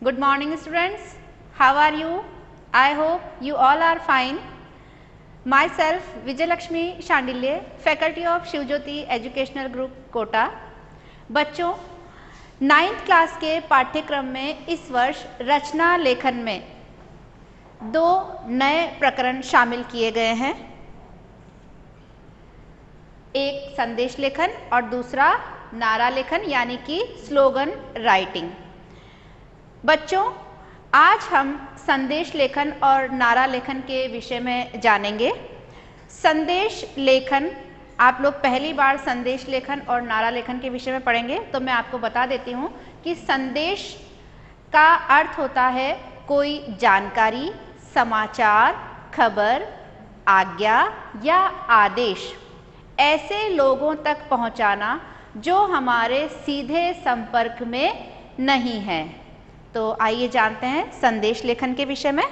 Good morning students, how are you? I hope you all are fine. Myself Vijayalakshmi Shandilye, faculty of Shivjyoti Educational Group Kota. बच्चों 9th class के पाठ्यक्रम में इस वर्ष रचना लेखन में 2 नए प्रकरण शामिल किए गए हैं, एक संदेश लेखन और दूसरा नारा लेखन यानी कि स्लोगन राइटिंग। बच्चों आज हम संदेश लेखन और नारा लेखन के विषय में जानेंगे। संदेश लेखन आप लोग पहली बार संदेश लेखन और नारा लेखन के विषय में पढ़ेंगे, तो मैं आपको बता देती हूँ कि संदेश का अर्थ होता है कोई जानकारी, समाचार, खबर, आज्ञा या आदेश ऐसे लोगों तक पहुँचाना जो हमारे सीधे संपर्क में नहीं है। तो आइए जानते हैं संदेश लेखन के विषय में।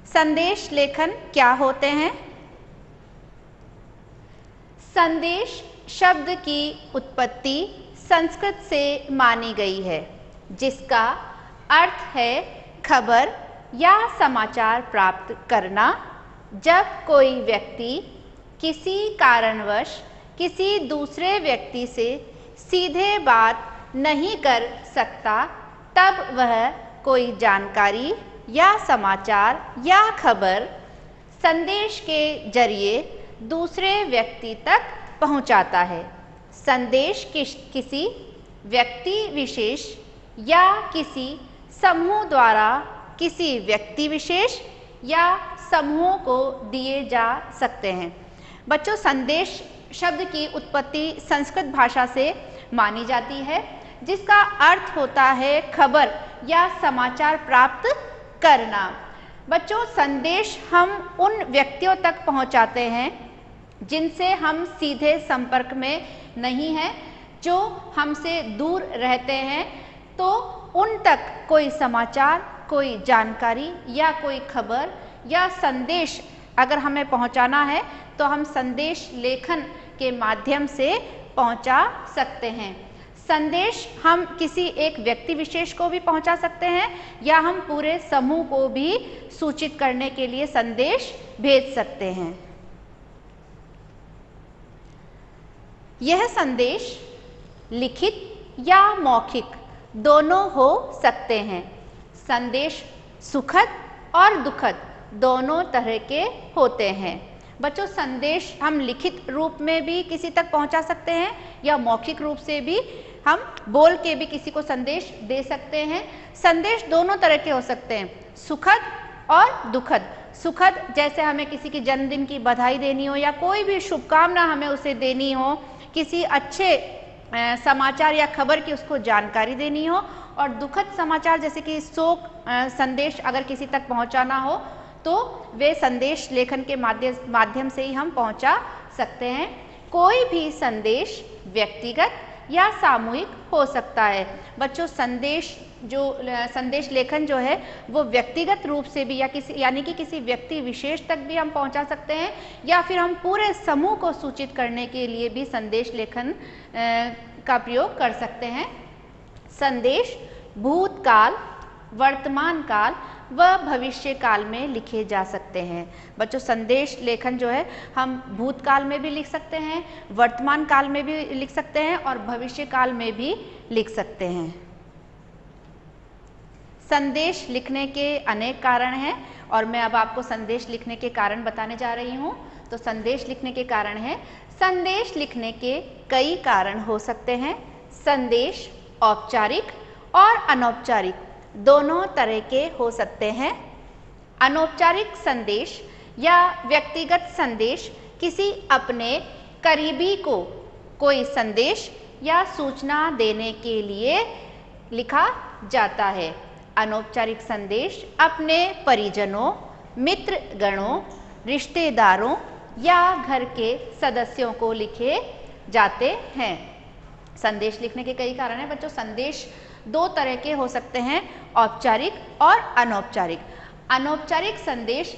संदेश लेखन क्या होते हैं? संदेश शब्द की उत्पत्ति संस्कृत से मानी गई है, जिसका अर्थ है खबर या समाचार प्राप्त करना। जब कोई व्यक्ति किसी कारणवश किसी दूसरे व्यक्ति से सीधे बात नहीं कर सकता, तब वह कोई जानकारी या समाचार या खबर संदेश के जरिए दूसरे व्यक्ति तक पहुंचाता है। संदेश किसी व्यक्ति विशेष या किसी समूह द्वारा किसी व्यक्ति विशेष या समूह को दिए जा सकते हैं। बच्चों संदेश शब्द की उत्पत्ति संस्कृत भाषा से मानी जाती है, जिसका अर्थ होता है खबर या समाचार प्राप्त करना। बच्चों संदेश हम उन व्यक्तियों तक पहुंचाते हैं जिनसे हम सीधे संपर्क में नहीं हैं, जो हमसे दूर रहते हैं, तो उन तक कोई समाचार, कोई जानकारी या कोई खबर या संदेश अगर हमें पहुंचाना है तो हम संदेश लेखन के माध्यम से पहुंचा सकते हैं। संदेश हम किसी एक व्यक्ति विशेष को भी पहुंचा सकते हैं या हम पूरे समूह को भी सूचित करने के लिए संदेश भेज सकते हैं। यह संदेश लिखित या मौखिक दोनों हो सकते हैं। संदेश सुखद और दुखद दोनों तरह के होते हैं। बच्चों संदेश हम लिखित रूप में भी किसी तक पहुंचा सकते हैं या मौखिक रूप से भी हम बोल के भी किसी को संदेश दे सकते हैं। संदेश दोनों तरह के हो सकते हैं, सुखद और दुखद। सुखद जैसे हमें किसी की जन्मदिन की बधाई देनी हो या कोई भी शुभकामना हमें उसे देनी हो, किसी अच्छे समाचार या खबर की उसको जानकारी देनी हो, और दुखद समाचार जैसे कि शोक संदेश अगर किसी तक पहुंचाना हो तो वे संदेश लेखन के माध्यम से ही हम पहुंचा सकते हैं। कोई भी संदेश व्यक्तिगत या सामूहिक हो सकता है। बच्चों संदेश लेखन जो है वो व्यक्तिगत रूप से भी या यानी कि किसी व्यक्ति विशेष तक भी हम पहुंचा सकते हैं, या फिर हम पूरे समूह को सूचित करने के लिए भी संदेश लेखन का प्रयोग कर सकते हैं। संदेश भूतकाल, वर्तमान काल व भविष्य काल में लिखे जा सकते हैं। बच्चों संदेश लेखन जो है हम भूतकाल में भी लिख सकते हैं, वर्तमान काल में भी लिख सकते हैं और भविष्य काल में भी लिख सकते हैं। संदेश लिखने के अनेक कारण हैं और मैं अब आपको संदेश लिखने के कारण बताने जा रही हूँ। तो संदेश लिखने के कारण है, संदेश लिखने के कई कारण हो सकते हैं। संदेश औपचारिक और अनौपचारिक दोनों तरह के हो सकते हैं। अनौपचारिक संदेश या व्यक्तिगत संदेश किसी अपने करीबी को कोई संदेश या सूचना देने के लिए लिखा जाता है। अनौपचारिक संदेश अपने परिजनों, मित्रगणों, रिश्तेदारों या घर के सदस्यों को लिखे जाते हैं। संदेश लिखने के कई कारण हैं बच्चों। संदेश 2 तरह के हो सकते हैं, औपचारिक और अनौपचारिक। अनौपचारिक संदेश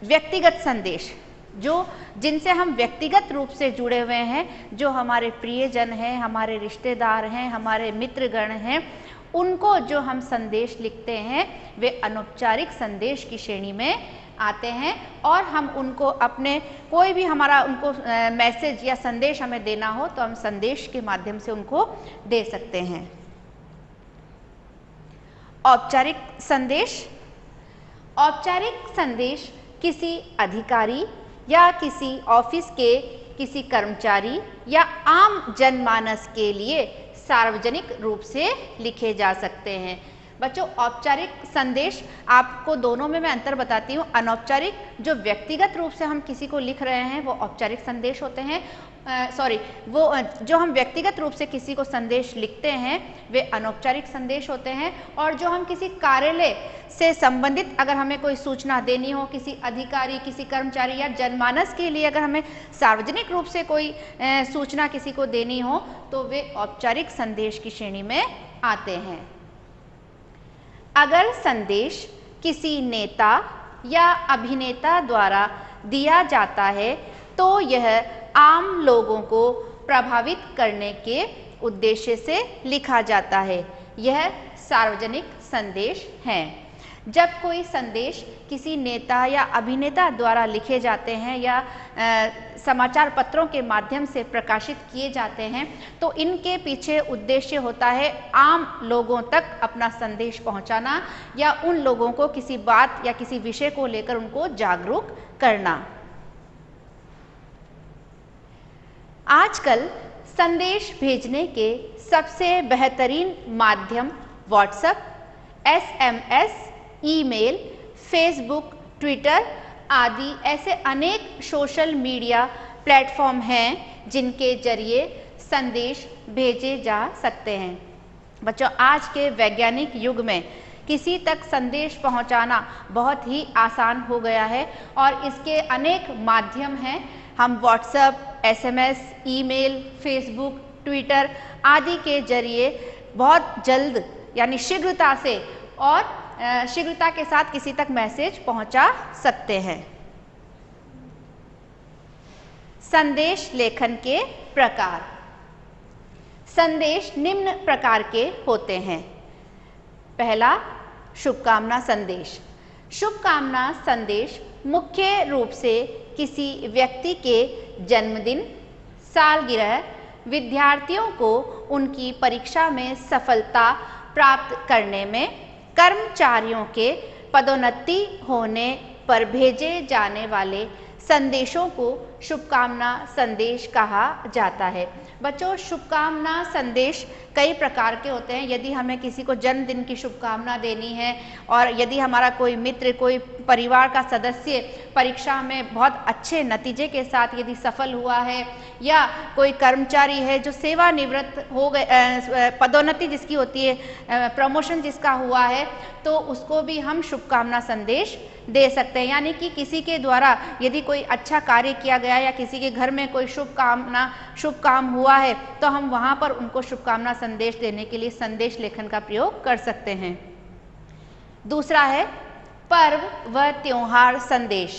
व्यक्तिगत संदेश जो जिनसे हम व्यक्तिगत रूप से जुड़े हुए हैं, जो हमारे प्रियजन हैं, हमारे रिश्तेदार हैं, हमारे मित्रगण हैं, उनको जो हम संदेश लिखते हैं वे अनौपचारिक संदेश की श्रेणी में आते हैं। और हम उनको अपने कोई भी हमारा उनको मैसेज या संदेश हमें देना हो तो हम संदेश के माध्यम से उनको दे सकते हैं। औपचारिक संदेश। औपचारिक संदेश किसी अधिकारी या किसी ऑफिस के किसी कर्मचारी या आम जनमानस के लिए सार्वजनिक रूप से लिखे जा सकते हैं। बच्चों, औपचारिक संदेश आपको दोनों में मैं अंतर बताती हूँ। अनौपचारिक जो व्यक्तिगत रूप से हम किसी को लिख रहे हैं वो औपचारिक संदेश होते हैं। वो जो हम व्यक्तिगत रूप से किसी को संदेश लिखते हैं वे अनौपचारिक संदेश होते हैं। और जो हम किसी कार्यालय से संबंधित अगर हमें कोई सूचना देनी हो, किसी अधिकारी, किसी कर्मचारी या जनमानस के लिए अगर हमें सार्वजनिक रूप से कोई सूचना किसी को देनी हो तो वे औपचारिक संदेश की श्रेणी में आते हैं। अगर संदेश किसी नेता या अभिनेता द्वारा दिया जाता है तो यह आम लोगों को प्रभावित करने के उद्देश्य से लिखा जाता है। यह सार्वजनिक संदेश हैं। जब कोई संदेश किसी नेता या अभिनेता द्वारा लिखे जाते हैं या समाचार पत्रों के माध्यम से प्रकाशित किए जाते हैं तो इनके पीछे उद्देश्य होता है आम लोगों तक अपना संदेश पहुंचाना या उन लोगों को किसी बात या किसी विषय को लेकर उनको जागरूक करना। आजकल संदेश भेजने के सबसे बेहतरीन माध्यम WhatsApp, SMS, email, Facebook, Twitter आदि ऐसे अनेक सोशल मीडिया प्लेटफॉर्म हैं जिनके जरिए संदेश भेजे जा सकते हैं। बच्चों, आज के वैज्ञानिक युग में किसी तक संदेश पहुंचाना बहुत ही आसान हो गया है और इसके अनेक माध्यम हैं। हम WhatsApp, SMS, email, Facebook, Twitter आदि के जरिए बहुत जल्द यानी शीघ्रता से और शीघ्रता के साथ किसी तक मैसेज पहुंचा सकते हैं। संदेश लेखन के प्रकार। संदेश निम्न प्रकार के होते हैं। पहला, शुभकामना संदेश। शुभकामना संदेश मुख्य रूप से किसी व्यक्ति के जन्मदिन, सालगिरह, विद्यार्थियों को उनकी परीक्षा में सफलता प्राप्त करने में, कर्मचारियों के पदोन्नति होने पर भेजे जाने वाले संदेशों को शुभकामना संदेश कहा जाता है। बच्चों, शुभकामना संदेश कई प्रकार के होते हैं। यदि हमें किसी को जन्मदिन की शुभकामना देनी है और यदि हमारा कोई मित्र, कोई परिवार का सदस्य परीक्षा में बहुत अच्छे नतीजे के साथ यदि सफल हुआ है या कोई कर्मचारी है जो सेवानिवृत्त हो गए, पदोन्नति जिसकी होती है, प्रमोशन जिसका हुआ है, तो उसको भी हम शुभकामना संदेश दे सकते हैं। यानी कि किसी के द्वारा यदि कोई अच्छा कार्य किया गया या किसी के घर में कोई शुभ काम हुआ है तो हम वहां पर उनको शुभकामना संदेश देने के लिए संदेश लेखन का प्रयोग कर सकते हैं। दूसरा है पर्व व त्योहार संदेश।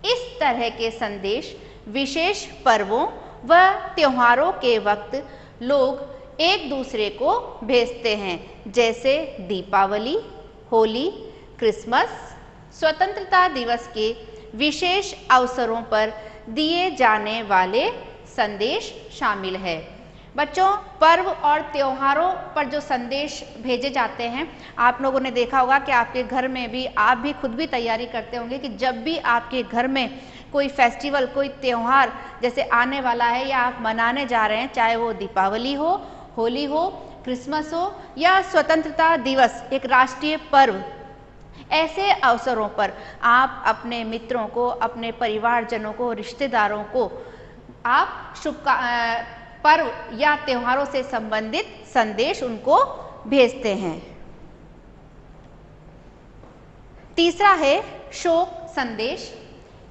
इस तरह के संदेश विशेष पर्वों व त्योहारों के वक्त लोग एक दूसरे को भेजते हैं, जैसे दीपावली, होली, क्रिसमस, स्वतंत्रता दिवस के विशेष अवसरों पर दिए जाने वाले संदेश शामिल है। बच्चों, पर्व और त्योहारों पर जो संदेश भेजे जाते हैं, आप लोगों ने देखा होगा कि आपके घर में भी, आप भी खुद भी तैयारी करते होंगे कि जब भी आपके घर में कोई फेस्टिवल, कोई त्योहार जैसे आने वाला है या आप मनाने जा रहे हैं, चाहे वो दीपावली हो, होली हो, क्रिसमस हो या स्वतंत्रता दिवस, एक राष्ट्रीय पर्व, ऐसे अवसरों पर आप अपने मित्रों को, अपने परिवारजनों को, रिश्तेदारों को आप पर्व या त्योहारों से संबंधित संदेश उनको भेजते हैं। तीसरा है शोक संदेश।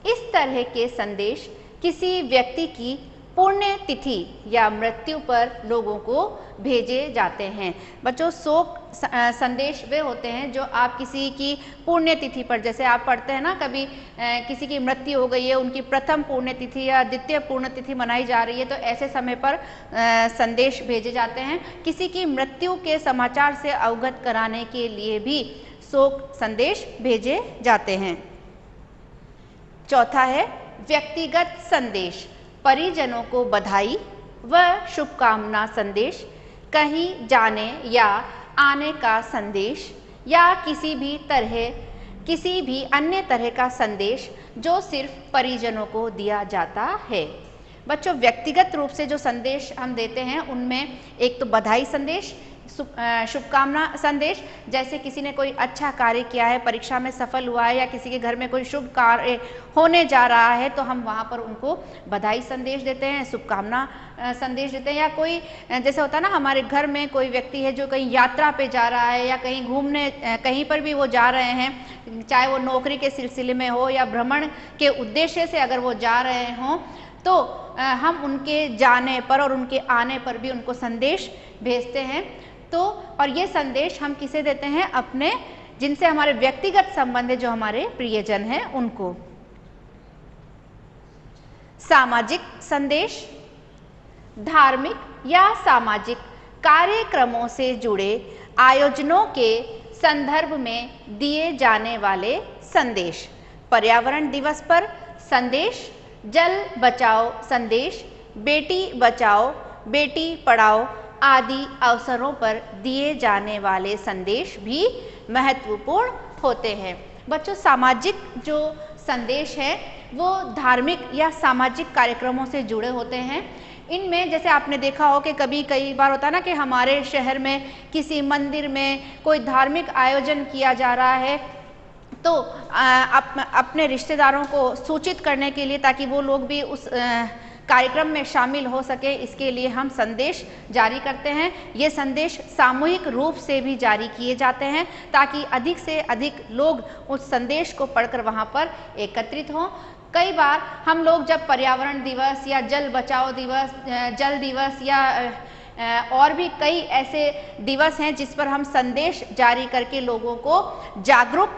इस तरह के संदेश किसी व्यक्ति की पुण्यतिथि या मृत्यु पर लोगों को भेजे जाते हैं। बच्चों, शोक संदेश वे होते हैं जो आप किसी की पुण्यतिथि पर, जैसे आप पढ़ते हैं ना कभी किसी की मृत्यु हो गई है, उनकी प्रथम पुण्यतिथि या द्वितीय पुण्यतिथि मनाई जा रही है, तो ऐसे समय पर संदेश भेजे जाते हैं। किसी की मृत्यु के समाचार से अवगत कराने के लिए भी शोक संदेश भेजे जाते हैं। चौथा है व्यक्तिगत संदेश, परिजनों को बधाई व शुभकामना संदेश, कहीं जाने या आने का संदेश या किसी भी अन्य तरह का संदेश जो सिर्फ परिजनों को दिया जाता है। बच्चों, व्यक्तिगत रूप से जो संदेश हम देते हैं उनमें एक तो बधाई संदेश, शुभकामना संदेश, जैसे किसी ने कोई अच्छा कार्य किया है, परीक्षा में सफल हुआ है या किसी के घर में कोई शुभ कार्य होने जा रहा है तो हम वहाँ पर उनको बधाई संदेश देते हैं, शुभकामना संदेश देते हैं। या कोई जैसे होता है ना, हमारे घर में कोई व्यक्ति है जो कहीं यात्रा पे जा रहा है या कहीं घूमने, कहीं पर भी वो जा रहे हैं, चाहे वो नौकरी के सिलसिले में हो या भ्रमण के उद्देश्य से अगर वो जा रहे हों, तो हम उनके जाने पर और उनके आने पर भी उनको संदेश भेजते हैं। तो और ये संदेश हम किसे देते हैं? अपने, जिनसे हमारे व्यक्तिगत संबंध है, जो हमारे प्रियजन हैं उनको। सामाजिक संदेश, धार्मिक या सामाजिक कार्यक्रमों से जुड़े आयोजनों के संदर्भ में दिए जाने वाले संदेश। पर्यावरण दिवस पर संदेश, जल बचाओ संदेश, बेटी बचाओ बेटी पढ़ाओ आदि अवसरों पर दिए जाने वाले संदेश भी महत्वपूर्ण होते हैं। बच्चों, सामाजिक जो संदेश है वो धार्मिक या सामाजिक कार्यक्रमों से जुड़े होते हैं। इनमें जैसे आपने देखा हो कि कई बार होता है ना कि हमारे शहर में किसी मंदिर में कोई धार्मिक आयोजन किया जा रहा है, तो अपने रिश्तेदारों को सूचित करने के लिए, ताकि वो लोग भी उस कार्यक्रम में शामिल हो सके, इसके लिए हम संदेश जारी करते हैं। ये संदेश सामूहिक रूप से भी जारी किए जाते हैं ताकि अधिक से अधिक लोग उस संदेश को पढ़कर वहाँ पर एकत्रित हों। कई बार हम लोग जब पर्यावरण दिवस या जल बचाओ दिवस, जल दिवस या और भी कई ऐसे दिवस हैं जिस पर हम संदेश जारी करके लोगों को जागरूक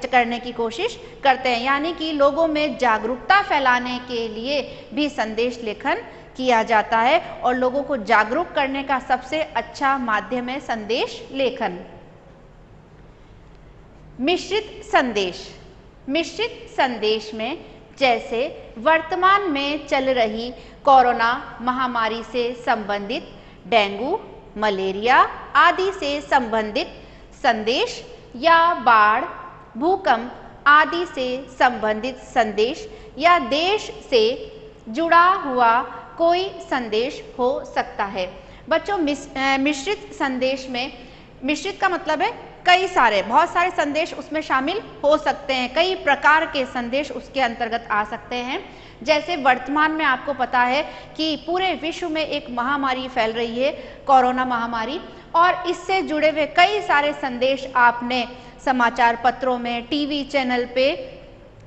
करने की कोशिश करते हैं, यानी कि लोगों में जागरूकता फैलाने के लिए भी संदेश लेखन किया जाता है और लोगों को जागरूक करने का सबसे अच्छा माध्यम है संदेश लेखन। मिश्रित संदेश, मिश्रित संदेश में जैसे वर्तमान में चल रही कोरोना महामारी से संबंधित, डेंगू, मलेरिया आदि से संबंधित संदेश या बाढ़, भूकंप आदि से संबंधित संदेश या देश से जुड़ा हुआ कोई संदेश हो सकता है। बच्चों, मिश्रित संदेश में, मिश्रित का मतलब है कई सारे, बहुत सारे संदेश उसमें शामिल हो सकते हैं, कई प्रकार के संदेश उसके अंतर्गत आ सकते हैं। जैसे वर्तमान में आपको पता है कि पूरे विश्व में एक महामारी फैल रही है, कोरोना महामारी, और इससे जुड़े हुए कई सारे संदेश आपने समाचार पत्रों में, टीवी चैनल पे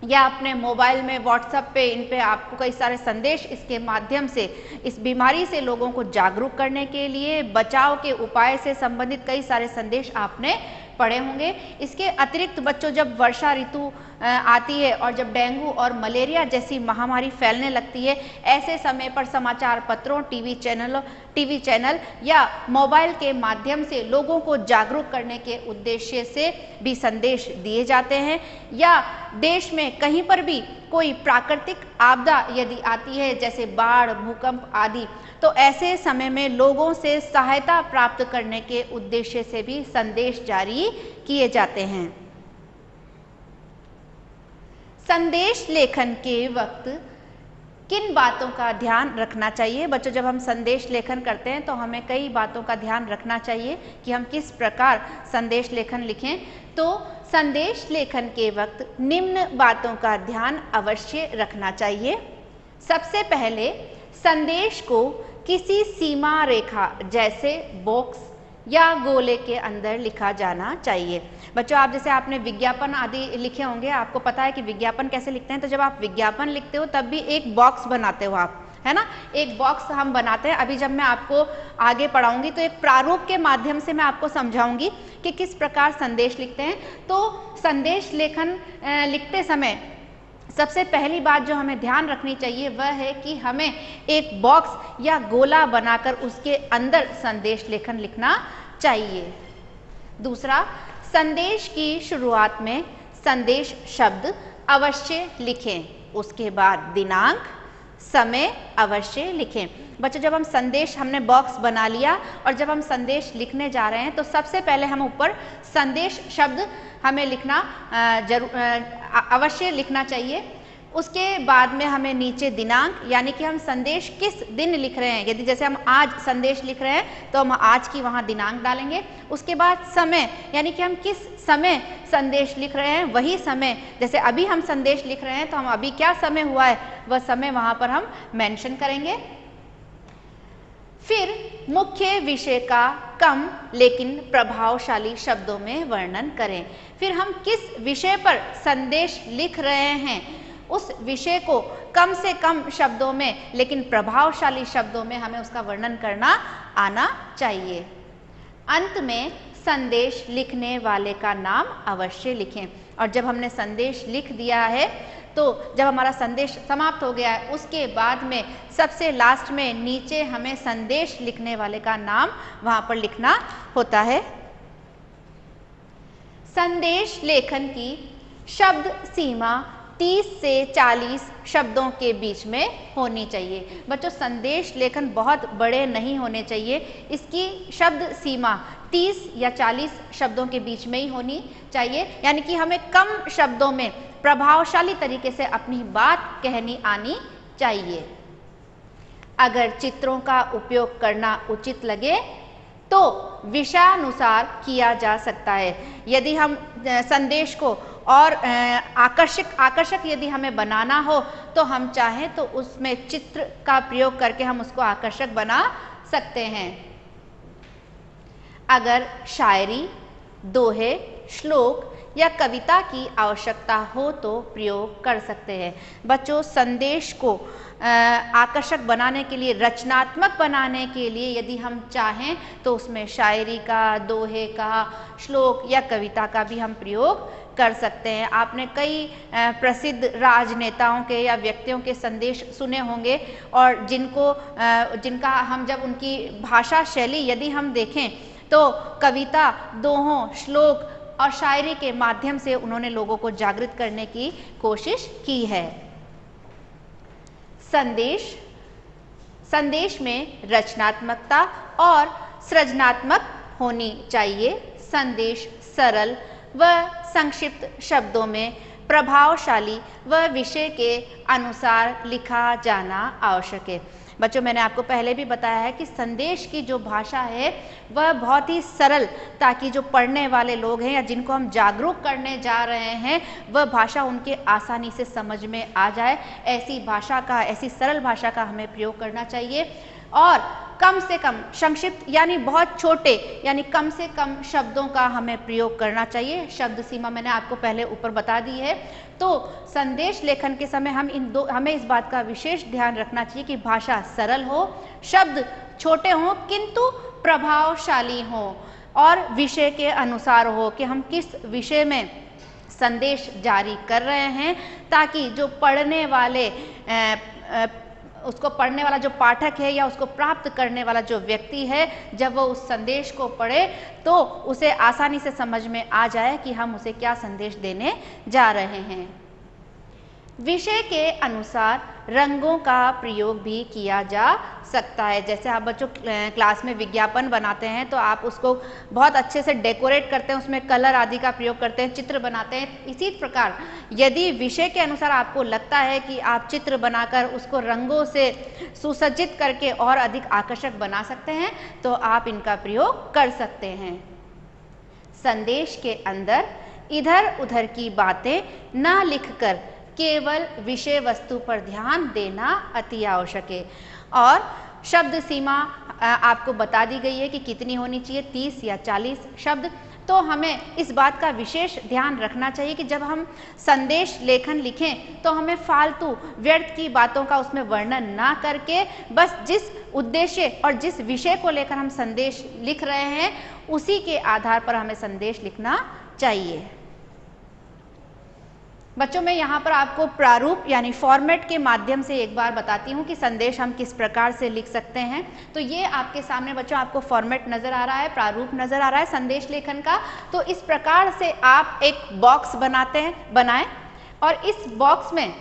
या अपने मोबाइल में, व्हाट्सएप पे, इन पे आपको कई सारे संदेश इसके माध्यम से इस बीमारी से लोगों को जागरूक करने के लिए, बचाव के उपाय से संबंधित कई सारे संदेश आपने पढ़े होंगे। इसके अतिरिक्त बच्चों, जब वर्षा ऋतु आती है और जब डेंगू और मलेरिया जैसी महामारी फैलने लगती है, ऐसे समय पर समाचार पत्रों, टीवी चैनल या मोबाइल के माध्यम से लोगों को जागरूक करने के उद्देश्य से भी संदेश दिए जाते हैं। या देश में कहीं पर भी कोई प्राकृतिक आपदा यदि आती है, जैसे बाढ़, भूकंप आदि, तो ऐसे समय में लोगों से सहायता प्राप्त करने के उद्देश्य से भी संदेश जारी किए जाते हैं। संदेश लेखन के वक्त किन बातों का ध्यान रखना चाहिए? बच्चों, जब हम संदेश लेखन करते हैं तो हमें कई बातों का ध्यान रखना चाहिए कि हम किस प्रकार संदेश लेखन लिखें। तो संदेश लेखन के वक्त निम्न बातों का ध्यान अवश्य रखना चाहिए। सबसे पहले, संदेश को किसी सीमा रेखा जैसे बॉक्स या गोले के अंदर लिखा जाना चाहिए। बच्चों, आप जैसे आपने विज्ञापन आदि लिखे होंगे, आपको पता है कि विज्ञापन कैसे लिखते हैं। तो जब आप विज्ञापन लिखते हो तब भी एक बॉक्स बनाते हो आप, है ना। एक बॉक्स हम बनाते हैं, अभी जब मैं आपको आगे पढ़ाऊंगी तो एक प्रारूप के माध्यम से मैं आपको समझाऊंगी कि किस प्रकार संदेश लिखते हैं। तो संदेश लेखन लिखते समय सबसे पहली बात जो हमें ध्यान रखनी चाहिए वह है कि हमें एक बॉक्स या गोला बनाकर उसके अंदर संदेश लेखन लिखना चाहिए। दूसरा, संदेश की शुरुआत में संदेश शब्द अवश्य लिखें, उसके बाद दिनांक, समय अवश्य लिखें। बच्चों, जब हम संदेश, हमने बॉक्स बना लिया और जब हम संदेश लिखने जा रहे हैं तो सबसे पहले हम ऊपर संदेश शब्द हमें लिखना अवश्य लिखना चाहिए। उसके बाद में हमें नीचे दिनांक, यानी कि हम संदेश किस दिन लिख रहे हैं, यदि जैसे हम आज संदेश लिख रहे हैं तो हम आज की वहाँ दिनांक डालेंगे। उसके बाद समय, यानी कि हम किस समय संदेश लिख रहे हैं, वही समय, जैसे अभी हम संदेश लिख रहे हैं तो हम अभी क्या समय हुआ है वह समय वहाँ पर हम मेंशन करेंगे। फिर मुख्य विषय का कम लेकिन प्रभावशाली शब्दों में वर्णन करें। फिर हम किस विषय पर संदेश लिख रहे हैं उस विषय को कम से कम शब्दों में लेकिन प्रभावशाली शब्दों में हमें उसका वर्णन करना आना चाहिए। अंत में संदेश लिखने वाले का नाम अवश्य लिखें। और जब हमने संदेश लिख दिया है तो जब हमारा संदेश समाप्त हो गया है उसके बाद में सबसे लास्ट में नीचे हमें संदेश लिखने वाले का नाम वहां पर लिखना होता है। संदेश लेखन की शब्द सीमा 30 से 40 शब्दों के बीच में होनी चाहिए। बच्चों, संदेश लेखन बहुत बड़े नहीं होने चाहिए, इसकी शब्द सीमा 30 या 40 शब्दों के बीच में ही होनी चाहिए, यानी कि हमें कम शब्दों में प्रभावशाली तरीके से अपनी बात कहनी आनी चाहिए। अगर चित्रों का उपयोग करना उचित लगे तो विषयानुसार किया जा सकता है। यदि हम संदेश को और आकर्षक यदि हमें बनाना हो तो हम चाहें तो उसमें चित्र का प्रयोग करके हम उसको आकर्षक बना सकते हैं। अगर शायरी, दोहे, श्लोक या कविता की आवश्यकता हो तो प्रयोग कर सकते हैं। बच्चों, संदेश को आकर्षक बनाने के लिए, रचनात्मक बनाने के लिए यदि हम चाहें तो उसमें शायरी का, दोहे का, श्लोक या कविता का भी हम प्रयोग कर सकते हैं। आपने कई प्रसिद्ध राजनेताओं के या व्यक्तियों के संदेश सुने होंगे और जिनका हम जब उनकी भाषा शैली यदि हम देखें तो कविता, दोहों, श्लोक और शायरी के माध्यम से उन्होंने लोगों को जागृत करने की कोशिश की है। संदेश में रचनात्मकता और सृजनात्मक होनी चाहिए। संदेश सरल व संक्षिप्त शब्दों में प्रभावशाली व विषय के अनुसार लिखा जाना आवश्यक है। बच्चों, मैंने आपको पहले भी बताया है कि संदेश की जो भाषा है वह बहुत ही सरल, ताकि जो पढ़ने वाले लोग हैं या जिनको हम जागरूक करने जा रहे हैं वह भाषा उनके आसानी से समझ में आ जाए। ऐसी भाषा का, ऐसी सरल भाषा का हमें प्रयोग करना चाहिए और कम से कम संक्षिप्त यानी बहुत छोटे यानी कम से कम शब्दों का हमें प्रयोग करना चाहिए। शब्द सीमा मैंने आपको पहले ऊपर बता दी है। तो संदेश लेखन के समय हमें इस बात का विशेष ध्यान रखना चाहिए कि भाषा सरल हो, शब्द छोटे हों किंतु प्रभावशाली हों और विषय के अनुसार हो कि हम किस विषय में संदेश जारी कर रहे हैं, ताकि जो पढ़ने वाले उसको पढ़ने वाला जो पाठक है या उसको प्राप्त करने वाला जो व्यक्ति है, जब वो उस संदेश को पढ़े तो उसे आसानी से समझ में आ जाए कि हम उसे क्या संदेश देने जा रहे हैं। विषय के अनुसार रंगों का प्रयोग भी किया जा सकता है। जैसे आप बच्चों क्लास में विज्ञापन बनाते हैं तो आप उसको बहुत अच्छे से डेकोरेट करते हैं, उसमें कलर आदि का प्रयोग करते हैं, चित्र बनाते हैं। इसी प्रकार यदि विषय के अनुसार आपको लगता है कि आप चित्र बनाकर उसको रंगों से सुसज्जित करके और अधिक आकर्षक बना सकते हैं तो आप इनका प्रयोग कर सकते हैं। संदेश के अंदर इधर उधर की बातें न लिखकर केवल विषय वस्तु पर ध्यान देना अति आवश्यक है। और शब्द सीमा आपको बता दी गई है कि कितनी होनी चाहिए, 30 या 40 शब्द। तो हमें इस बात का विशेष ध्यान रखना चाहिए कि जब हम संदेश लेखन लिखें तो हमें फालतू व्यर्थ की बातों का उसमें वर्णन ना करके बस जिस उद्देश्य और जिस विषय को लेकर हम संदेश लिख रहे हैं उसी के आधार पर हमें संदेश लिखना चाहिए। बच्चों मैं यहाँ पर आपको प्रारूप यानी फॉर्मेट के माध्यम से एक बार बताती हूँ कि संदेश हम किस प्रकार से लिख सकते हैं। तो ये आपके सामने बच्चों आपको फॉर्मेट नज़र आ रहा है, प्रारूप नज़र आ रहा है संदेश लेखन का। तो इस प्रकार से आप एक बॉक्स बनाएं और इस बॉक्स में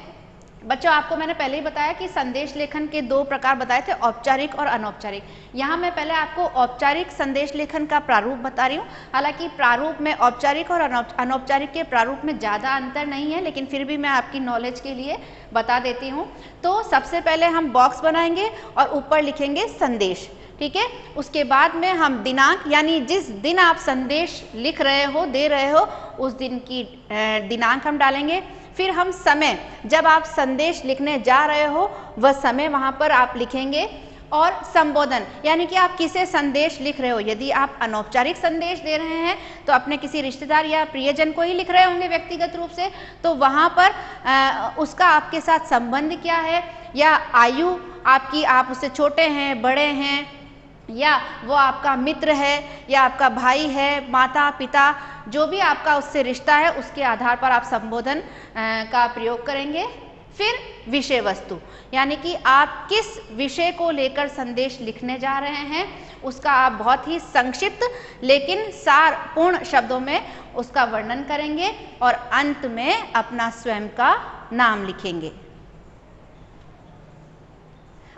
बच्चों आपको मैंने पहले ही बताया कि संदेश लेखन के दो प्रकार बताए थे, औपचारिक और अनौपचारिक। यहाँ मैं पहले आपको औपचारिक संदेश लेखन का प्रारूप बता रही हूँ। हालांकि प्रारूप में औपचारिक और अनौपचारिक के प्रारूप में ज़्यादा अंतर नहीं है, लेकिन फिर भी मैं आपकी नॉलेज के लिए बता देती हूँ। तो सबसे पहले हम बॉक्स बनाएंगे और ऊपर लिखेंगे संदेश, ठीक है। उसके बाद में हम दिनांक यानी जिस दिन आप संदेश लिख रहे हो, दे रहे हो, उस दिन की दिनांक हम डालेंगे। फिर हम समय, जब आप संदेश लिखने जा रहे हो वह समय वहाँ पर आप लिखेंगे। और संबोधन यानी कि आप किसे संदेश लिख रहे हो। यदि आप अनौपचारिक संदेश दे रहे हैं तो अपने किसी रिश्तेदार या प्रियजन को ही लिख रहे होंगे व्यक्तिगत रूप से, तो वहाँ पर उसका आपके साथ संबंध क्या है, या आयु आपकी, आप उससे छोटे हैं, बड़े हैं, या वो आपका मित्र है, या आपका भाई है, माता पिता, जो भी आपका उससे रिश्ता है, उसके आधार पर आप संबोधन का प्रयोग करेंगे। फिर विषय वस्तु यानी कि आप किस विषय को लेकर संदेश लिखने जा रहे हैं उसका आप बहुत ही संक्षिप्त लेकिन सारपूर्ण शब्दों में उसका वर्णन करेंगे और अंत में अपना स्वयं का नाम लिखेंगे।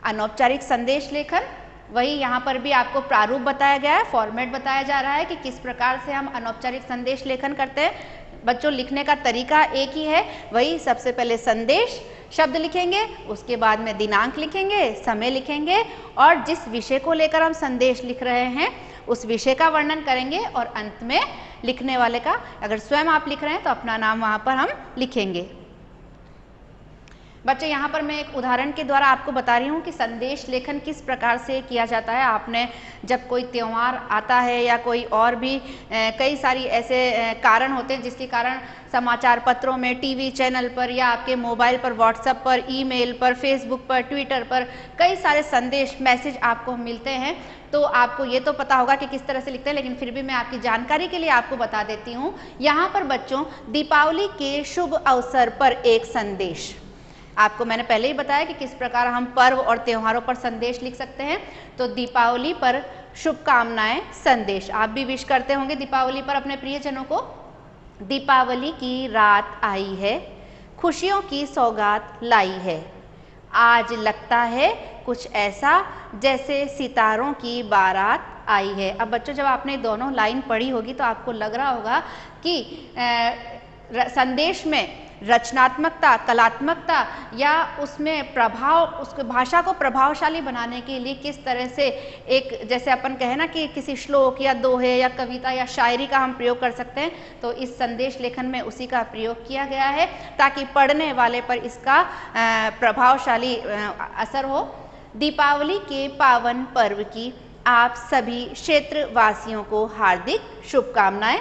अनौपचारिक संदेश लेखन, वही यहाँ पर भी आपको प्रारूप बताया गया है, फॉर्मेट बताया जा रहा है कि किस प्रकार से हम अनौपचारिक संदेश लेखन करते हैं। बच्चों लिखने का तरीका एक ही है, वही सबसे पहले संदेश शब्द लिखेंगे, उसके बाद में दिनांक लिखेंगे, समय लिखेंगे और जिस विषय को लेकर हम संदेश लिख रहे हैं उस विषय का वर्णन करेंगे और अंत में लिखने वाले का, अगर स्वयं आप लिख रहे हैं तो अपना नाम वहाँ पर हम लिखेंगे। बच्चे यहाँ पर मैं एक उदाहरण के द्वारा आपको बता रही हूँ कि संदेश लेखन किस प्रकार से किया जाता है। आपने जब कोई त्यौहार आता है या कोई और भी कई सारी ऐसे कारण होते हैं जिसके कारण समाचार पत्रों में, टीवी चैनल पर या आपके मोबाइल पर, व्हाट्सएप पर, ईमेल पर, फेसबुक पर, ट्विटर पर कई सारे संदेश, मैसेज आपको मिलते हैं। तो आपको ये तो पता होगा कि किस तरह से लिखते हैं, लेकिन फिर भी मैं आपकी जानकारी के लिए आपको बता देती हूँ। यहाँ पर बच्चों दीपावली के शुभ अवसर पर एक संदेश, आपको मैंने पहले ही बताया कि किस प्रकार हम पर्व और त्योहारों पर संदेश लिख सकते हैं। तो दीपावली पर शुभकामनाएं संदेश, आप भी विश करते होंगे दीपावली पर अपने प्रियजनों को। दीपावली की रात आई है, खुशियों की सौगात लाई है, आज लगता है कुछ ऐसा जैसे सितारों की बारात आई है। अब बच्चों जब आपने दोनों लाइन पढ़ी होगी तो आपको लग रहा होगा कि संदेश में रचनात्मकता, कलात्मकता या उसमें प्रभाव, उसके भाषा को प्रभावशाली बनाने के लिए किस तरह से एक, जैसे अपन कहें ना कि किसी श्लोक या दोहे या कविता या शायरी का हम प्रयोग कर सकते हैं, तो इस संदेश लेखन में उसी का प्रयोग किया गया है ताकि पढ़ने वाले पर इसका प्रभावशाली असर हो। दीपावली के पावन पर्व की आप सभी क्षेत्रवासियों को हार्दिक शुभकामनाएं।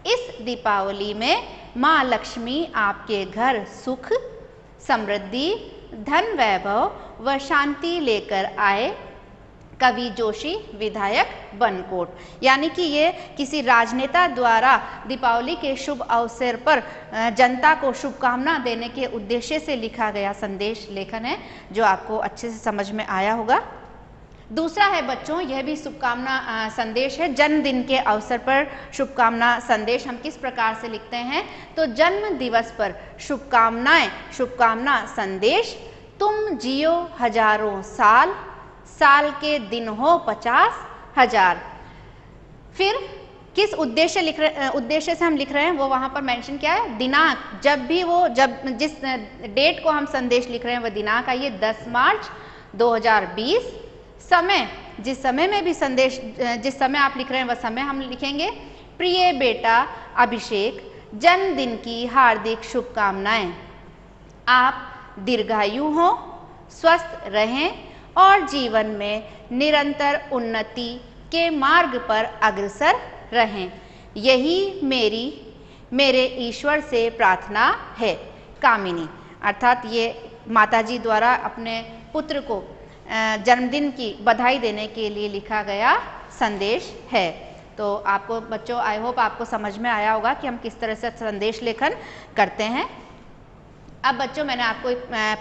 इस दीपावली में माँ लक्ष्मी आपके घर सुख, समृद्धि, धन, वैभव व शांति लेकर आए। कवि जोशी, विधायक, बनकोट। यानी कि ये किसी राजनेता द्वारा दीपावली के शुभ अवसर पर जनता को शुभकामना देने के उद्देश्य से लिखा गया संदेश लेखन है, जो आपको अच्छे से समझ में आया होगा। दूसरा है बच्चों, यह भी शुभकामना संदेश है। जन्मदिन के अवसर पर शुभकामना संदेश हम किस प्रकार से लिखते हैं, तो जन्म दिवस पर शुभकामनाएं, शुभकामना संदेश। तुम जियो हजारों साल, साल के दिन हो 50,000। फिर किस उद्देश्य से हम लिख रहे हैं वो वहाँ पर मेंशन क्या है, दिनांक। जब जिस डेट को हम संदेश लिख रहे हैं वह दिनांक आइए 10 मार्च 2020। समय, जिस समय में भी संदेश, जिस समय आप लिख रहे हैं वह समय हम लिखेंगे। प्रिय बेटा अभिषेक, जन्मदिन की हार्दिक शुभकामनाएं। आप दीर्घायु हो, स्वस्थ रहें और जीवन में निरंतर उन्नति के मार्ग पर अग्रसर रहें। यही मेरे ईश्वर से प्रार्थना है। कामिनी, अर्थात ये माताजी द्वारा अपने पुत्र को जन्मदिन की बधाई देने के लिए लिखा गया संदेश है। तो आपको बच्चों, आई होप आपको समझ में आया होगा कि हम किस तरह से संदेश लेखन करते हैं। अब बच्चों, मैंने आपको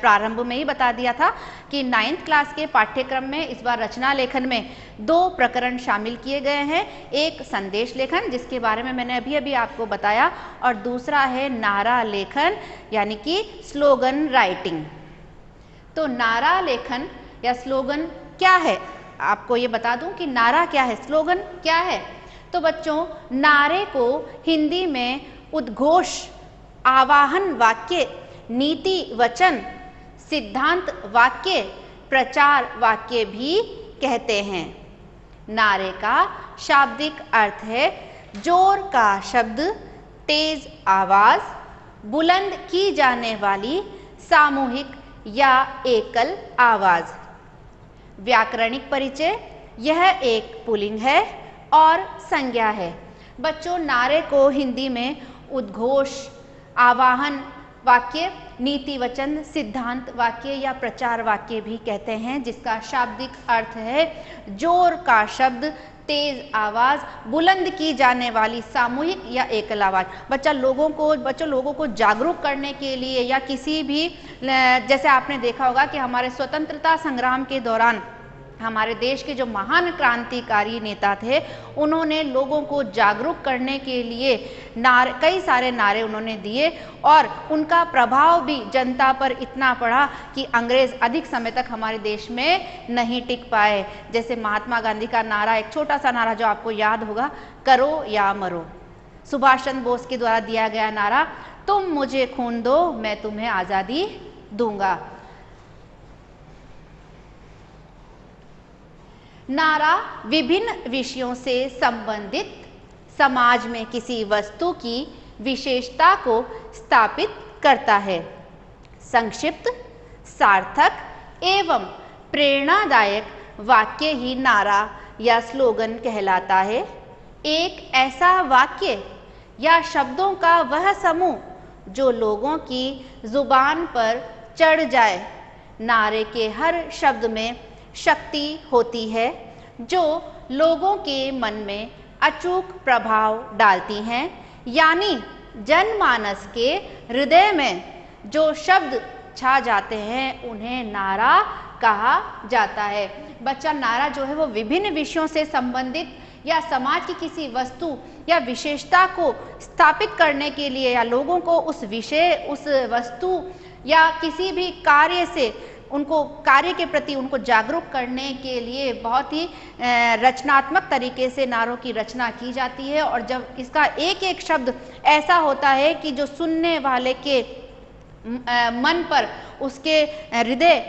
प्रारंभ में ही बता दिया था कि 9th क्लास के पाठ्यक्रम में इस बार रचना लेखन में 2 प्रकरण शामिल किए गए हैं। एक संदेश लेखन, जिसके बारे में मैंने अभी आपको बताया, और दूसरा है नारा लेखन यानी कि स्लोगन राइटिंग। तो नारा लेखन या स्लोगन क्या है, आपको ये बता दूं कि नारा क्या है, स्लोगन क्या है। तो बच्चों, नारे को हिंदी में उद्घोष, आवाहन वाक्य, नीति वचन, सिद्धांत वाक्य, प्रचार वाक्य भी कहते हैं। नारे का शाब्दिक अर्थ है जोर का शब्द, तेज आवाज, बुलंद की जाने वाली सामूहिक या एकल आवाज। व्याकरणिक परिचय, यह एक पुल्लिंग है और संज्ञा है। बच्चों, नारे को हिंदी में उद्घोष, आवाहन वाक्य, नीति वचन, सिद्धांत वाक्य या प्रचार वाक्य भी कहते हैं, जिसका शाब्दिक अर्थ है जोर का शब्द, तेज आवाज, बुलंद की जाने वाली सामूहिक या एकल आवाज। बच्चों, लोगों को जागरूक करने के लिए या किसी भी, जैसे आपने देखा होगा कि हमारे स्वतंत्रता संग्राम के दौरान हमारे देश के जो महान क्रांतिकारी नेता थे, उन्होंने लोगों को जागरूक करने के लिए कई सारे नारे उन्होंने दिए, और उनका प्रभाव भी जनता पर इतना पड़ा कि अंग्रेज अधिक समय तक हमारे देश में नहीं टिक पाए। जैसे महात्मा गांधी का नारा, एक छोटा सा नारा जो आपको याद होगा, करो या मरो। सुभाष चंद्र बोस के द्वारा दिया गया नारा, तुम मुझे खून दो, मैं तुम्हें आज़ादी दूंगा। नारा विभिन्न विषयों से संबंधित समाज में किसी वस्तु की विशेषता को स्थापित करता है। संक्षिप्त, सार्थक एवं प्रेरणादायक वाक्य ही नारा या स्लोगन कहलाता है। एक ऐसा वाक्य या शब्दों का वह समूह जो लोगों की जुबान पर चढ़ जाए। नारे के हर शब्द में शक्ति होती है जो लोगों के मन में अचूक प्रभाव डालती हैं, यानी जनमानस के हृदय में जो शब्द छा जाते हैं उन्हें नारा कहा जाता है। बच्चा, नारा जो है वो विभिन्न विषयों से संबंधित या समाज की किसी वस्तु या विशेषता को स्थापित करने के लिए या लोगों को उस विषय, उस वस्तु या किसी भी कार्य से उनको कार्य के प्रति उनको जागरूक करने के लिए बहुत ही रचनात्मक तरीके से नारों की रचना की जाती है। और जब इसका एक एक शब्द ऐसा होता है कि जो सुनने वाले के मन पर, उसके हृदय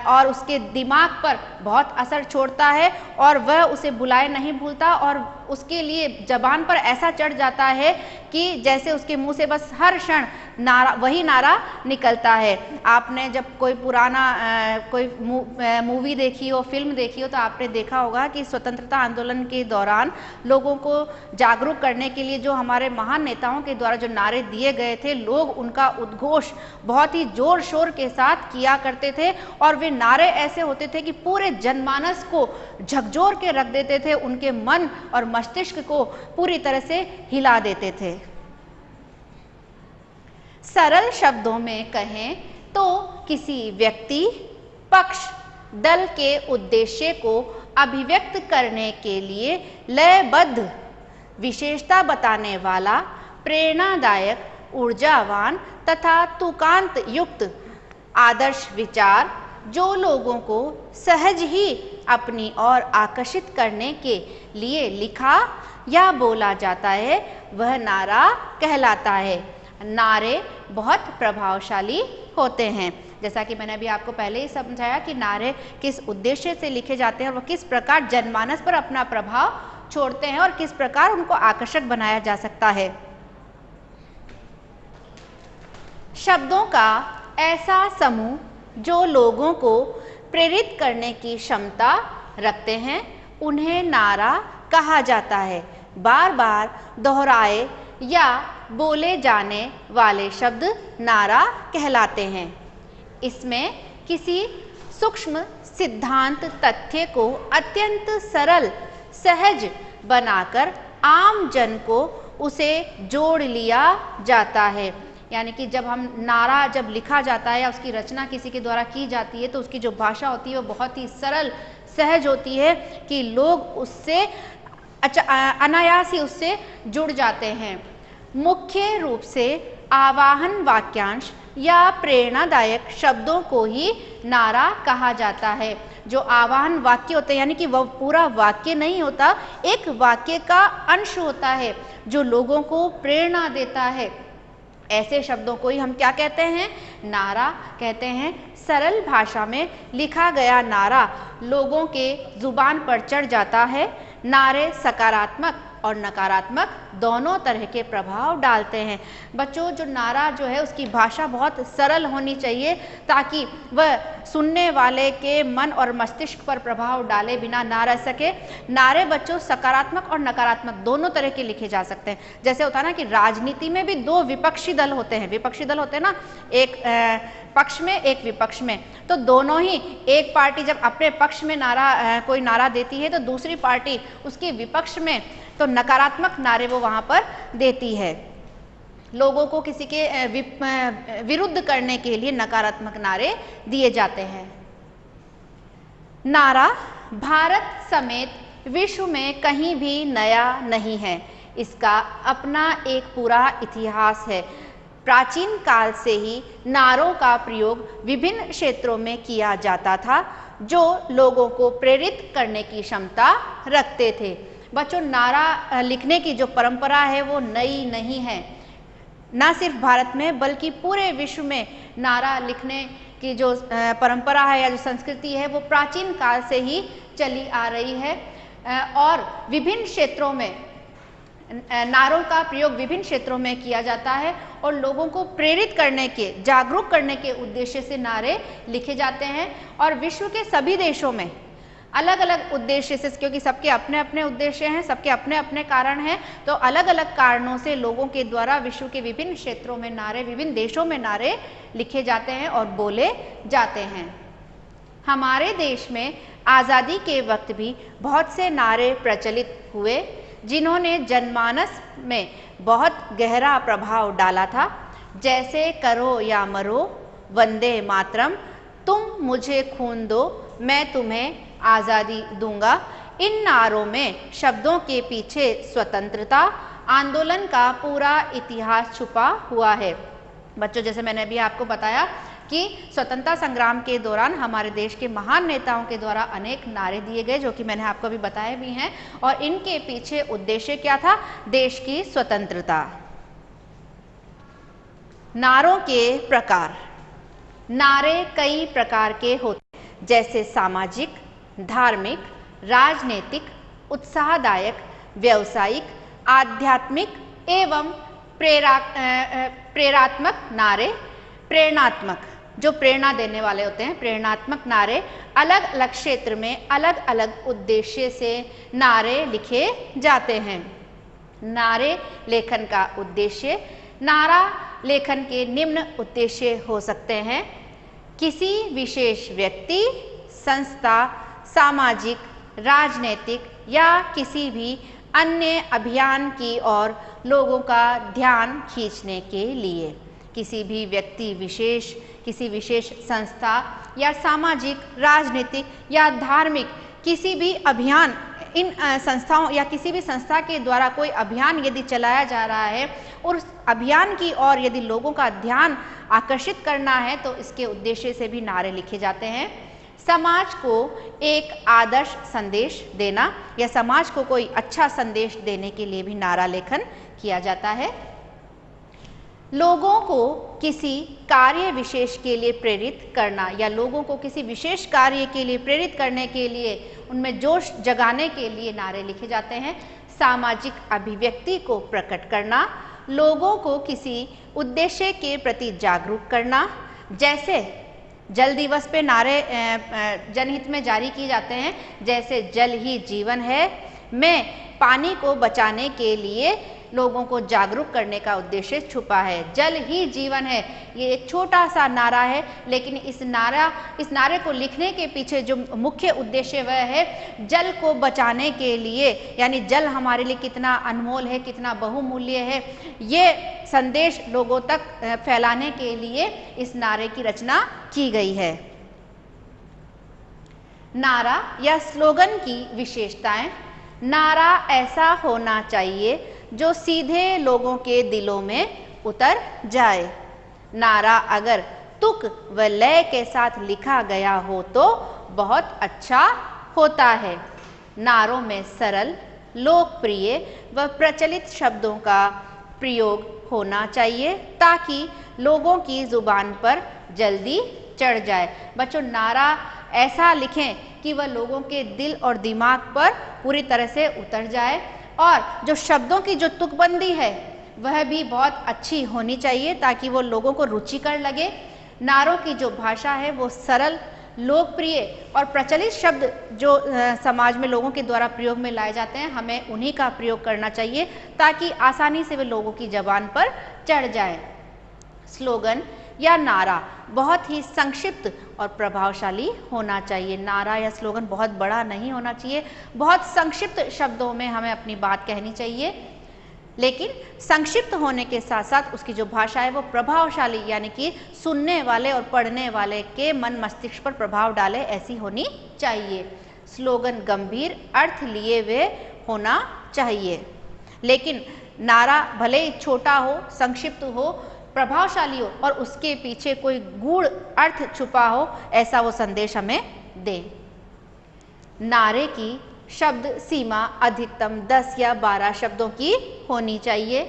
और उसके दिमाग पर बहुत असर छोड़ता है और वह उसे बुलाए नहीं भूलता और उसके लिए जबान पर ऐसा चढ़ जाता है कि जैसे उसके मुंह से बस हर क्षण वही नारा निकलता है। आपने जब कोई पुराना कोई मूवी देखी हो, फिल्म देखी हो, तो आपने देखा होगा कि स्वतंत्रता आंदोलन के दौरान लोगों को जागरूक करने के लिए जो हमारे महान नेताओं के द्वारा जो नारे दिए गए थे, लोग उनका उद्घोष बहुत ही जोर शोर के साथ किया करते थे और वे नारे ऐसे होते थे कि पूरे जनमानस को झकझोर के रख देते थे, उनके मन और मस्तिष्क को पूरी तरह से हिला देते थे। सरल शब्दों में कहें तो किसी व्यक्ति, पक्ष, दल के उद्देश्य को अभिव्यक्त करने के लिए लयबद्ध, विशेषता बताने वाला, प्रेरणादायक, ऊर्जावान तथा तुकांत युक्त आदर्श विचार जो लोगों को सहज ही अपनी ओर आकर्षित करने के लिए लिखा या बोला जाता है, वह नारा कहलाता है। नारे बहुत प्रभावशाली होते हैं। जैसा कि मैंने अभी आपको पहले ही समझाया कि नारे किस उद्देश्य से लिखे जाते हैं और वह किस प्रकार जनमानस पर अपना प्रभाव छोड़ते हैं और किस प्रकार उनको आकर्षक बनाया जा सकता है। शब्दों का ऐसा समूह जो लोगों को प्रेरित करने की क्षमता रखते हैं, उन्हें नारा कहा जाता है। बार बार दोहराए या बोले जाने वाले शब्द नारा कहलाते हैं। इसमें किसी सूक्ष्म सिद्धांत तथ्य को अत्यंत सरल सहज बनाकर आम जन को उसे जोड़ लिया जाता है। यानी कि जब हम नारा जब लिखा जाता है या उसकी रचना किसी के द्वारा की जाती है तो उसकी जो भाषा होती है वो बहुत ही सरल सहज होती है कि लोग उससे अनायास ही उससे जुड़ जाते हैं। मुख्य रूप से आवाहन वाक्यांश या प्रेरणादायक शब्दों को ही नारा कहा जाता है। जो आवाहन वाक्य होते हैं यानी कि वह पूरा वाक्य नहीं होता, एक वाक्य का अंश होता है जो लोगों को प्रेरणा देता है, ऐसे शब्दों को ही हम क्या कहते हैं? नारा कहते हैं। सरल भाषा में लिखा गया नारा लोगों के जुबान पर चढ़ जाता है। नारे सकारात्मक और नकारात्मक दोनों तरह के प्रभाव डालते हैं। बच्चों, जो नारा जो है उसकी भाषा बहुत सरल होनी चाहिए ताकि वह सुनने वाले के मन और मस्तिष्क पर प्रभाव डाले बिना ना रह सके। नारे बच्चों सकारात्मक और नकारात्मक दोनों तरह के लिखे जा सकते हैं। जैसे होता है ना कि राजनीति में भी दो विपक्षी दल होते हैं, विपक्षी दल होते हैं ना, एक पक्ष में एक विपक्ष में, तो दोनों ही, एक पार्टी जब अपने पक्ष में कोई नारा देती है तो दूसरी पार्टी उसके विपक्ष में तो नकारात्मक नारे वो वहां पर देती है। लोगों को किसी के विरुद्ध करने के लिए नकारात्मक नारे दिए जाते हैं। नारा भारत समेत विश्व में कहीं भी नया नहीं है। इसका अपना एक पूरा इतिहास है। प्राचीन काल से ही नारों का प्रयोग विभिन्न क्षेत्रों में किया जाता था जो लोगों को प्रेरित करने की क्षमता रखते थे। बच्चों, नारा लिखने की जो परंपरा है वो नई नहीं है। ना सिर्फ भारत में बल्कि पूरे विश्व में नारा लिखने की जो परंपरा है या जो संस्कृति है वो प्राचीन काल से ही चली आ रही है और विभिन्न क्षेत्रों में नारों का प्रयोग विभिन्न क्षेत्रों में किया जाता है और लोगों को प्रेरित करने के, जागरूक करने के उद्देश्य से नारे लिखे जाते हैं। और विश्व के सभी देशों में अलग अलग उद्देश्य से, क्योंकि सबके अपने अपने उद्देश्य हैं, सबके अपने अपने कारण हैं, तो अलग अलग कारणों से लोगों के द्वारा विश्व के विभिन्न क्षेत्रों में नारे, विभिन्न देशों में नारे लिखे जाते हैं और बोले जाते हैं। हमारे देश में आज़ादी के वक्त भी बहुत से नारे प्रचलित हुए जिन्होंने जनमानस में बहुत गहरा प्रभाव डाला था। जैसे करो या मरो, वंदे मातरम, तुम मुझे खून दो मैं तुम्हें आज़ादी दूंगा। इन नारों में शब्दों के पीछे स्वतंत्रता आंदोलन का पूरा इतिहास छुपा हुआ है। बच्चों, जैसे मैंने अभी आपको बताया कि स्वतंत्रता संग्राम के दौरान हमारे देश के महान नेताओं के द्वारा अनेक नारे दिए गए जो कि मैंने आपको अभी बताए भी हैं और इनके पीछे उद्देश्य क्या था? देश की स्वतंत्रता। नारों के प्रकार। नारे कई प्रकार के होते हैं, जैसे सामाजिक, धार्मिक, राजनीतिक, उत्साहदायक, व्यावसायिक, आध्यात्मिक एवं प्रेरणात्मक नारे। प्रेरणात्मक, जो प्रेरणा देने वाले होते हैं, प्रेरणात्मक नारे अलग अलग क्षेत्र में अलग अलग उद्देश्य से नारे लिखे जाते हैं। नारे लेखन का उद्देश्य। नारा लेखन के निम्न उद्देश्य हो सकते हैं: किसी विशेष व्यक्ति, संस्था, सामाजिक, राजनीतिक या किसी भी अन्य अभियान की ओर लोगों का ध्यान खींचने के लिए। किसी भी व्यक्ति विशेष, किसी विशेष संस्था या सामाजिक, राजनीतिक या धार्मिक किसी भी अभियान, इन संस्थाओं या किसी भी संस्था के द्वारा कोई अभियान यदि चलाया जा रहा है और उस अभियान की ओर यदि लोगों का ध्यान आकर्षित करना है तो इसके उद्देश्य से भी नारे लिखे जाते हैं। समाज को एक आदर्श संदेश देना या समाज को कोई अच्छा संदेश देने के लिए भी नारा लेखन किया जाता है। लोगों को किसी कार्य विशेष के लिए प्रेरित करना या लोगों को किसी विशेष कार्य के लिए प्रेरित करने के लिए, उनमें जोश जगाने के लिए नारे लिखे जाते हैं। सामाजिक अभिव्यक्ति को प्रकट करना, लोगों को किसी उद्देश्य के प्रति जागरूक करना। जैसे जल दिवस पे नारे जनहित में जारी किए जाते हैं, जैसे जल ही जीवन है, मैं पानी को बचाने के लिए लोगों को जागरूक करने का उद्देश्य छुपा है। जल ही जीवन है, ये एक छोटा सा नारा है, लेकिन इस नारे को लिखने के पीछे जो मुख्य उद्देश्य वह है जल को बचाने के लिए, यानी जल हमारे लिए कितना अनमोल है, कितना बहुमूल्य है, ये संदेश लोगों तक फैलाने के लिए इस नारे की रचना की गई है। नारा या स्लोगन की विशेषताएं। नारा ऐसा होना चाहिए जो सीधे लोगों के दिलों में उतर जाए। नारा अगर तुक व लय के साथ लिखा गया हो तो बहुत अच्छा होता है। नारों में सरल, लोकप्रिय व प्रचलित शब्दों का प्रयोग होना चाहिए ताकि लोगों की जुबान पर जल्दी चढ़ जाए। बच्चों, नारा ऐसा लिखें कि वह लोगों के दिल और दिमाग पर पूरी तरह से उतर जाए, और जो शब्दों की जो तुकबंदी है वह भी बहुत अच्छी होनी चाहिए ताकि वो लोगों को रुचिकर लगे। नारों की जो भाषा है वो सरल, लोकप्रिय और प्रचलित शब्द जो समाज में लोगों के द्वारा प्रयोग में लाए जाते हैं, हमें उन्हीं का प्रयोग करना चाहिए ताकि आसानी से वे लोगों की जबान पर चढ़ जाए। स्लोगन या नारा बहुत ही संक्षिप्त और प्रभावशाली होना चाहिए। नारा या स्लोगन बहुत बड़ा नहीं होना चाहिए, बहुत संक्षिप्त शब्दों में हमें अपनी बात कहनी चाहिए, लेकिन संक्षिप्त होने के साथ साथ उसकी जो भाषा है वो प्रभावशाली, यानी कि सुनने वाले और पढ़ने वाले के मन मस्तिष्क पर प्रभाव डाले, ऐसी होनी चाहिए। स्लोगन गंभीर अर्थ लिए हुए होना चाहिए, लेकिन नारा भले ही छोटा हो, संक्षिप्त हो, प्रभावशाली हो और उसके पीछे कोई गूढ़ अर्थ छुपा हो, ऐसा वो संदेश हमें दे। नारे की शब्द सीमा अधिकतम 10 या 12 शब्दों की होनी चाहिए।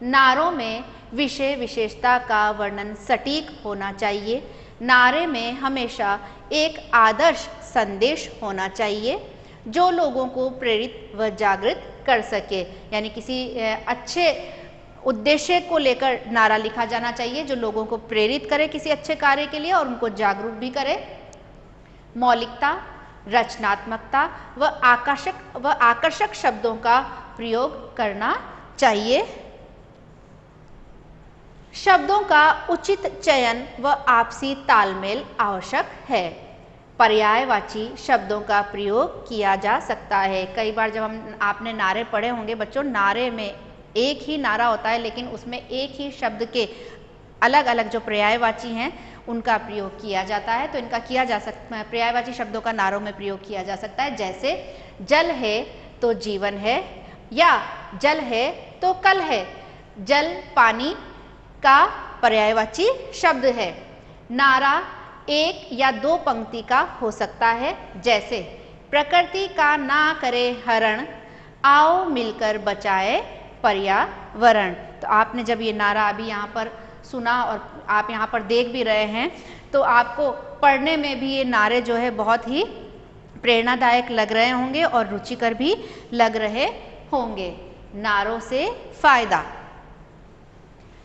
नारों में विषय विशेषता का वर्णन सटीक होना चाहिए। नारे में हमेशा एक आदर्श संदेश होना चाहिए जो लोगों को प्रेरित व जागृत कर सके, यानी किसी अच्छे उद्देश्य को लेकर नारा लिखा जाना चाहिए जो लोगों को प्रेरित करे किसी अच्छे कार्य के लिए और उनको जागरूक भी करे। मौलिकता, रचनात्मकता व आकर्षक शब्दों का प्रयोग करना चाहिए। शब्दों का उचित चयन व आपसी तालमेल आवश्यक है। पर्यायवाची शब्दों का प्रयोग किया जा सकता है। कई बार जब आपने नारे पढ़े होंगे बच्चों, नारे में एक ही नारा होता है लेकिन उसमें एक ही शब्द के अलग अलग जो पर्यायवाची हैं उनका प्रयोग किया जाता है। तो इनका किया जा सकता है, पर्यायवाची शब्दों का नारों में प्रयोग किया जा सकता है, जैसे जल है तो जीवन है, या जल है तो कल है। जल पानी का पर्यायवाची शब्द है। नारा एक या दो पंक्ति का हो सकता है, जैसे प्रकृति का ना करे हरण, आओ मिलकर बचाए पर्यावरण। तो आपने जब ये नारा अभी यहाँ पर सुना और आप यहाँ पर देख भी रहे हैं तो आपको पढ़ने में भी ये नारे जो है बहुत ही प्रेरणादायक लग रहे होंगे और रुचिकर भी लग रहे होंगे। नारों से फायदा।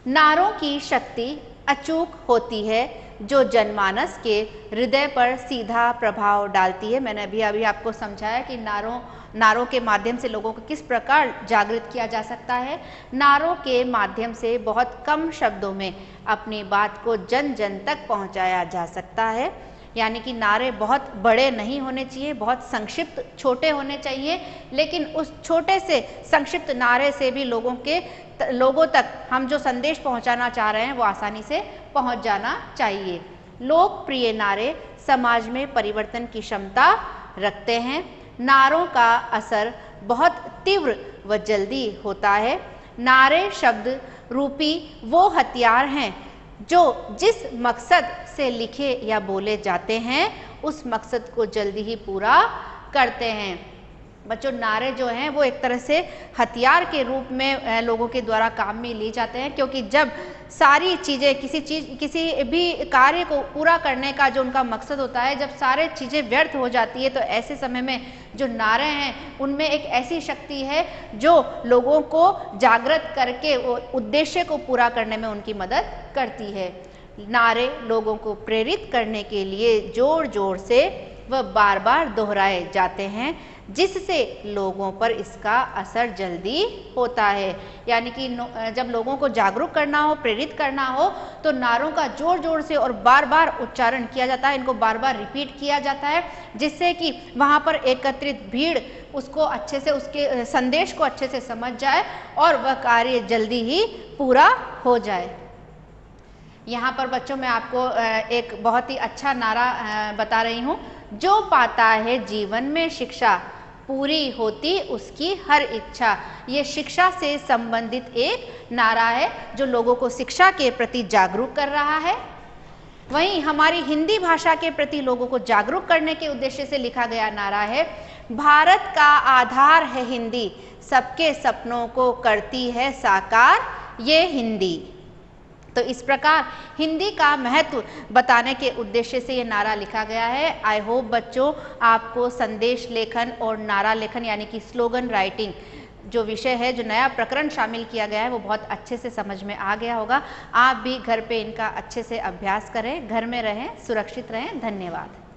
नारों की शक्ति अचूक होती है जो जनमानस के हृदय पर सीधा प्रभाव डालती है। मैंने अभी आपको समझाया कि नारों के माध्यम से लोगों को किस प्रकार जागृत किया जा सकता है। नारों के माध्यम से बहुत कम शब्दों में अपनी बात को जन जन तक पहुंचाया जा सकता है। यानी कि नारे बहुत बड़े नहीं होने चाहिए, बहुत संक्षिप्त छोटे होने चाहिए, लेकिन उस छोटे से संक्षिप्त नारे से भी लोगों तक हम जो संदेश पहुंचाना चाह रहे हैं वो आसानी से पहुंच जाना चाहिए। लोकप्रिय नारे समाज में परिवर्तन की क्षमता रखते हैं। नारों का असर बहुत तीव्र व जल्दी होता है। नारे शब्द रूपी वो हथियार हैं जो जिस मकसद से लिखे या बोले जाते हैं उस मकसद को जल्दी ही पूरा करते हैं। बच्चों, नारे जो हैं वो एक तरह से हथियार के रूप में लोगों के द्वारा काम में लिए जाते हैं, क्योंकि जब सारी चीज़ें किसी भी कार्य को पूरा करने का जो उनका मकसद होता है, जब सारे चीज़ें व्यर्थ हो जाती है तो ऐसे समय में जो नारे हैं उनमें एक ऐसी शक्ति है जो लोगों को जागृत करके वो उद्देश्य को पूरा करने में उनकी मदद करती है। नारे लोगों को प्रेरित करने के लिए जोर जोर से व बार बार दोहराए जाते हैं। जिससे लोगों पर इसका असर जल्दी होता है। यानी कि जब लोगों को जागरूक करना हो, प्रेरित करना हो, तो नारों का जोर जोर से और बार बार उच्चारण किया जाता है, इनको बार बार रिपीट किया जाता है, जिससे कि वहाँ पर एकत्रित भीड़ उसको अच्छे से, उसके संदेश को अच्छे से समझ जाए और वह कार्य जल्दी ही पूरा हो जाए। यहाँ पर बच्चों मैं आपको एक बहुत ही अच्छा नारा बता रही हूँ। जो पाता है जीवन में शिक्षा, पूरी होती उसकी हर इच्छा। ये शिक्षा से संबंधित एक नारा है जो लोगों को शिक्षा के प्रति जागरूक कर रहा है। वहीं हमारी हिंदी भाषा के प्रति लोगों को जागरूक करने के उद्देश्य से लिखा गया नारा है, भारत का आधार है हिंदी, सबके सपनों को करती है साकार ये हिंदी। तो इस प्रकार हिंदी का महत्व बताने के उद्देश्य से ये नारा लिखा गया है। आई होप बच्चों आपको संदेश लेखन और नारा लेखन यानी कि स्लोगन राइटिंग जो विषय है, जो नया प्रकरण शामिल किया गया है, वो बहुत अच्छे से समझ में आ गया होगा। आप भी घर पे इनका अच्छे से अभ्यास करें, घर में रहें, सुरक्षित रहें। धन्यवाद।